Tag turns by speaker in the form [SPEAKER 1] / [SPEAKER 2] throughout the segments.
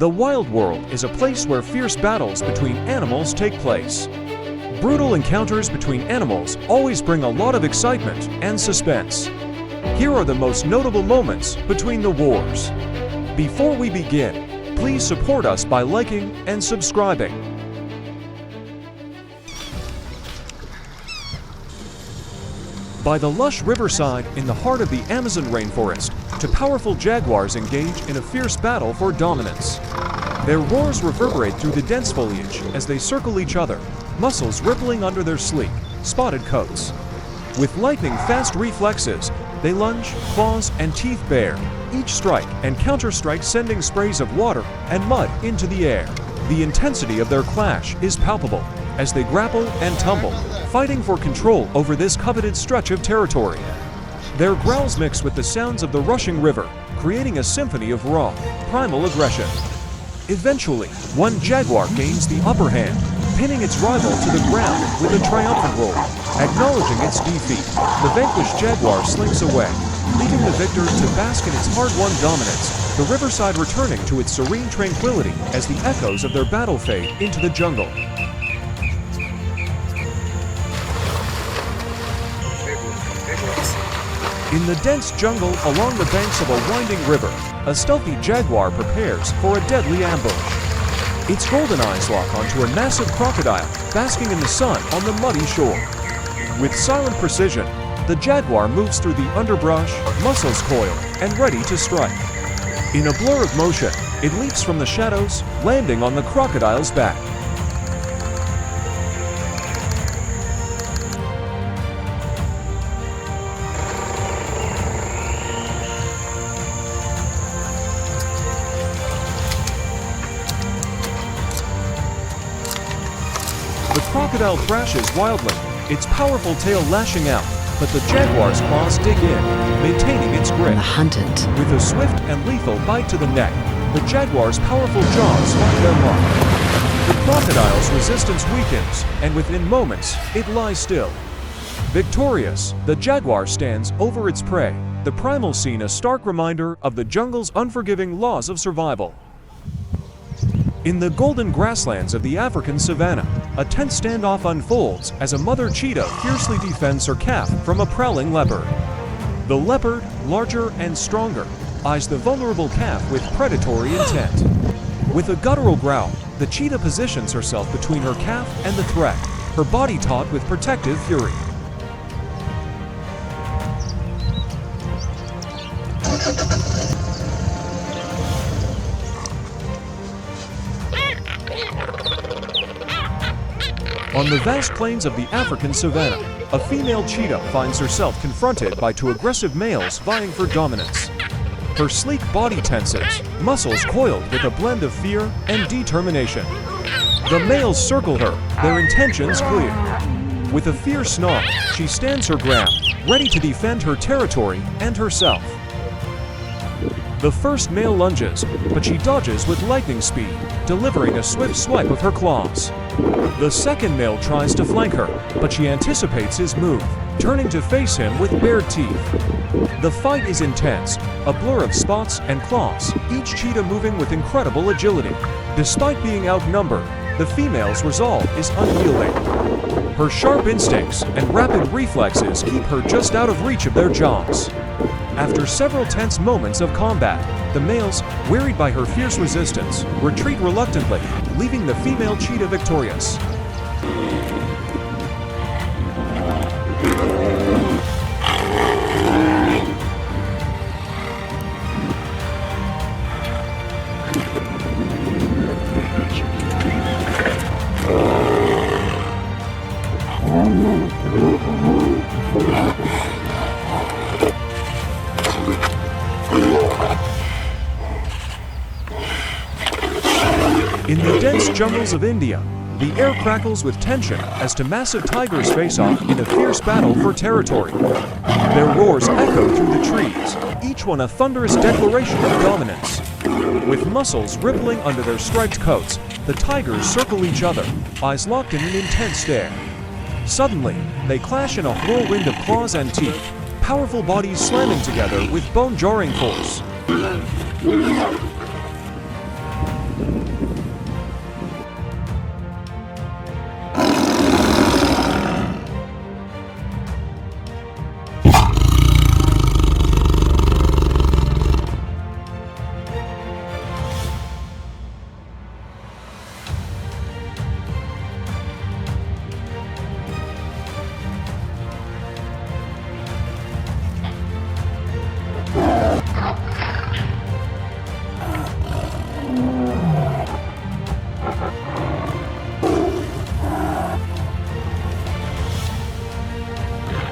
[SPEAKER 1] The wild world is a place where fierce battles between animals take place. Brutal encounters between animals always bring a lot of excitement and suspense. Here are the most notable moments between the wars. Before we begin, please support us by liking and subscribing. By the lush riverside in the heart of the Amazon rainforest, two powerful jaguars engage in a fierce battle for dominance. Their roars reverberate through the dense foliage as they circle each other, muscles rippling under their sleek, spotted coats. With lightning-fast reflexes, they lunge, claws, and teeth bare, each strike and counter-strike sending sprays of water and mud into the air. The intensity of their clash is palpable as they grapple and tumble, fighting for control over this coveted stretch of territory. Their growls mix with the sounds of the rushing river, creating a symphony of raw, primal aggression. Eventually, one jaguar gains the upper hand, pinning its rival to the ground with a triumphant roar. Acknowledging its defeat, the vanquished jaguar slinks away, leaving the victor to bask in its hard-won dominance, the riverside returning to its serene tranquility as the echoes of their battle fade into the jungle. In the dense jungle along the banks of a winding river, a stealthy jaguar prepares for a deadly ambush. Its golden eyes lock onto a massive crocodile basking in the sun on the muddy shore. With silent precision, the jaguar moves through the underbrush, muscles coiled and ready to strike. In a blur of motion, it leaps from the shadows, landing on the crocodile's back. The crocodile thrashes wildly, its powerful tail lashing out, but the jaguar's claws dig in, maintaining its grip. With a swift and lethal bite to the neck, the jaguar's powerful jaws find their mark. The crocodile's resistance weakens, and within moments, it lies still. Victorious, the jaguar stands over its prey, the primal scene a stark reminder of the jungle's unforgiving laws of survival. In the golden grasslands of the African savanna, a tense standoff unfolds as a mother cheetah fiercely defends her calf from a prowling leopard. The leopard, larger and stronger, eyes the vulnerable calf with predatory intent. With a guttural growl, the cheetah positions herself between her calf and the threat, her body taut with protective fury. On the vast plains of the African savanna, a female cheetah finds herself confronted by two aggressive males vying for dominance. Her sleek body tenses, muscles coiled with a blend of fear and determination. The males circle her, their intentions clear. With a fierce snarl, she stands her ground, ready to defend her territory and herself. The first male lunges, but she dodges with lightning speed, delivering a swift swipe of her claws. The second male tries to flank her, but she anticipates his move, turning to face him with bared teeth. The fight is intense, a blur of spots and claws, each cheetah moving with incredible agility. Despite being outnumbered, the female's resolve is unyielding. Her sharp instincts and rapid reflexes keep her just out of reach of their jaws. After several tense moments of combat, the males, wearied by her fierce resistance, retreat reluctantly, leaving the female cheetah victorious. In the dense jungles of India, the air crackles with tension as two massive tigers face off in a fierce battle for territory. Their roars echo through the trees, each one a thunderous declaration of dominance. With muscles rippling under their striped coats, the tigers circle each other, eyes locked in an intense stare. Suddenly, they clash in a whirlwind of claws and teeth, powerful bodies slamming together with bone-jarring force.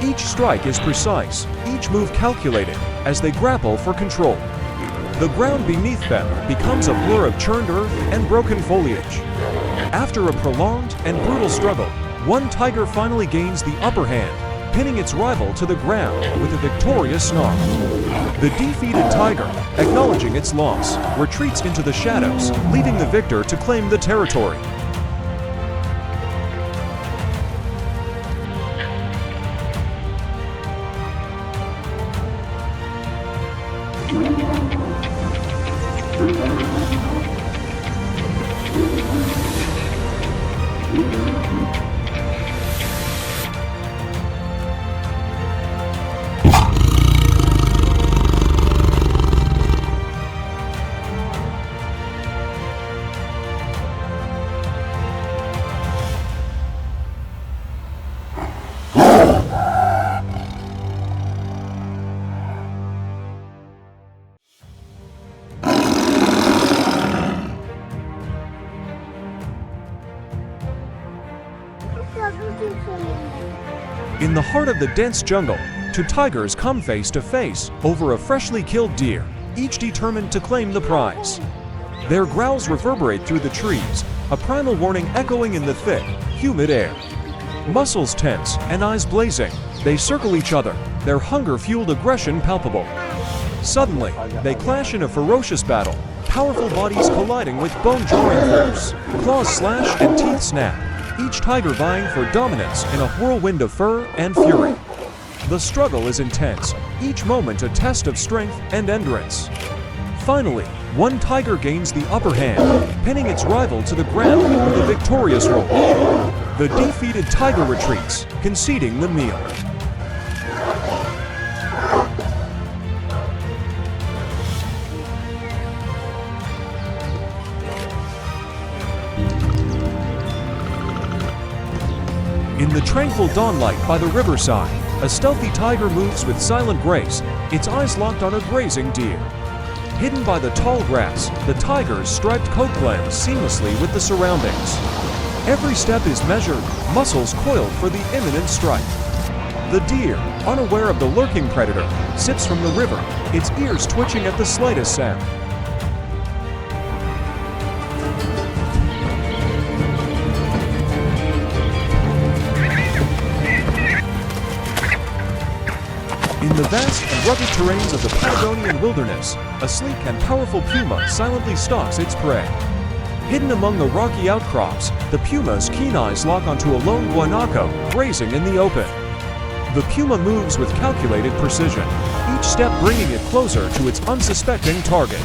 [SPEAKER 1] Each strike is precise, each move calculated, as they grapple for control. The ground beneath them becomes a blur of churned earth and broken foliage. After a prolonged and brutal struggle, one tiger finally gains the upper hand, pinning its rival to the ground with a victorious snarl. The defeated tiger, acknowledging its loss, retreats into the shadows, leaving the victor to claim the territory. In the heart of the dense jungle, two tigers come face to face over a freshly killed deer, each determined to claim the prize. Their growls reverberate through the trees, a primal warning echoing in the thick, humid air. Muscles tense and eyes blazing, they circle each other, their hunger-fueled aggression palpable. Suddenly, they clash in a ferocious battle, powerful bodies colliding with bone-jarring force. Claws slash and teeth snap, each tiger vying for dominance in a whirlwind of fur and fury. The struggle is intense, each moment a test of strength and endurance. Finally, one tiger gains the upper hand, pinning its rival to the ground with a victorious roll. The defeated tiger retreats, conceding the meal. In the tranquil dawnlight by the riverside, a stealthy tiger moves with silent grace, its eyes locked on a grazing deer. Hidden by the tall grass, the tiger's striped coat blends seamlessly with the surroundings. Every step is measured, muscles coiled for the imminent strike. The deer, unaware of the lurking predator, sips from the river, its ears twitching at the slightest sound. In the vast and rugged terrains of the Patagonian wilderness, a sleek and powerful puma silently stalks its prey. Hidden among the rocky outcrops, the puma's keen eyes lock onto a lone guanaco grazing in the open. The puma moves with calculated precision, each step bringing it closer to its unsuspecting target.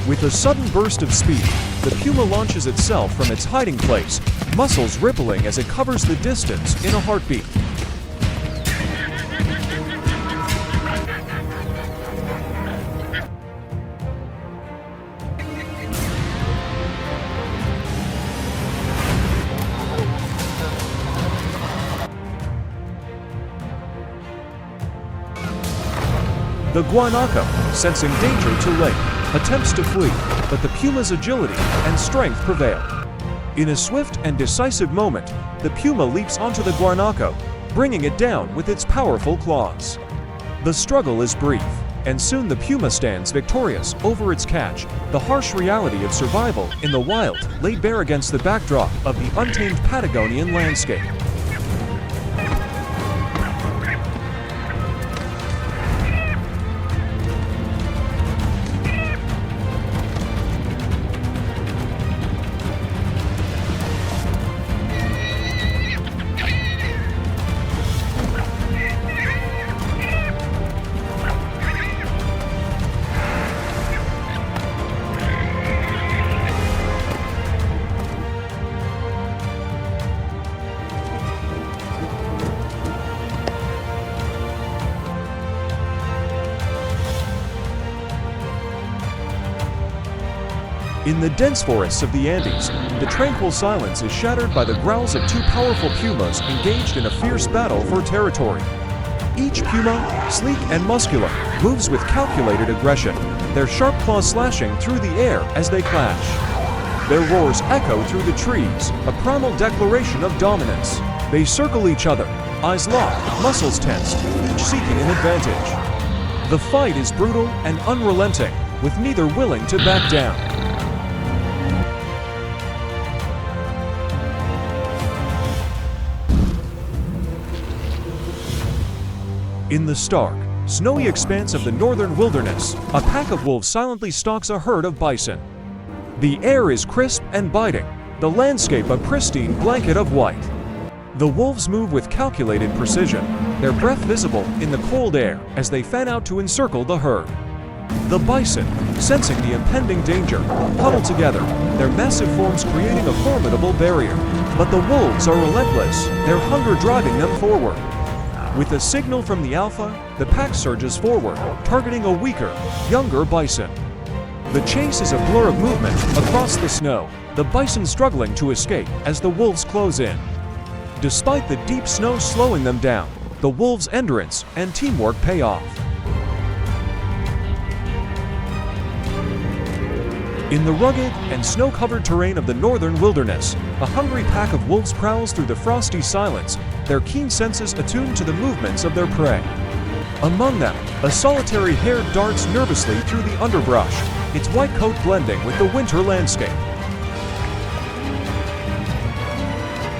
[SPEAKER 1] With a sudden burst of speed, the puma launches itself from its hiding place, muscles rippling as it covers the distance in a heartbeat. The guanaco, sensing danger too late, attempts to flee, but the puma's agility and strength prevail. In a swift and decisive moment, the puma leaps onto the guanaco, bringing it down with its powerful claws. The struggle is brief, and soon the puma stands victorious over its catch, the harsh reality of survival in the wild laid bare against the backdrop of the untamed Patagonian landscape. In the dense forests of the Andes, the tranquil silence is shattered by the growls of two powerful pumas engaged in a fierce battle for territory. Each puma, sleek and muscular, moves with calculated aggression, their sharp claws slashing through the air as they clash. Their roars echo through the trees, a primal declaration of dominance. They circle each other, eyes locked, muscles tensed, each seeking an advantage. The fight is brutal and unrelenting, with neither willing to back down. In the stark, snowy expanse of the northern wilderness, a pack of wolves silently stalks a herd of bison. The air is crisp and biting, the landscape a pristine blanket of white. The wolves move with calculated precision, their breath visible in the cold air as they fan out to encircle the herd. The bison, sensing the impending danger, huddle together, their massive forms creating a formidable barrier. But the wolves are relentless, their hunger driving them forward. With a signal from the alpha, the pack surges forward, targeting a weaker, younger bison. The chase is a blur of movement across the snow, the bison struggling to escape as the wolves close in. Despite the deep snow slowing them down, the wolves' endurance and teamwork pay off. In the rugged and snow-covered terrain of the northern wilderness, a hungry pack of wolves prowls through the frosty silence, their keen senses attuned to the movements of their prey. Among them, a solitary hare darts nervously through the underbrush, its white coat blending with the winter landscape.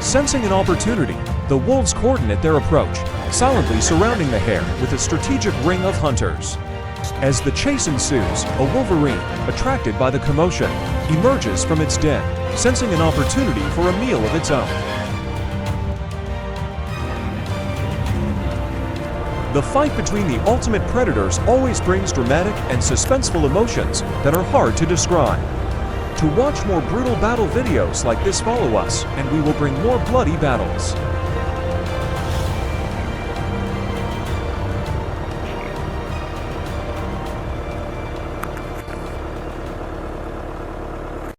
[SPEAKER 1] Sensing an opportunity, the wolves coordinate their approach, silently surrounding the hare with a strategic ring of hunters. As the chase ensues, a wolverine, attracted by the commotion, emerges from its den, sensing an opportunity for a meal of its own. The fight between the ultimate predators always brings dramatic and suspenseful emotions that are hard to describe. To watch more brutal battle videos like this, follow us, and we will bring more bloody battles.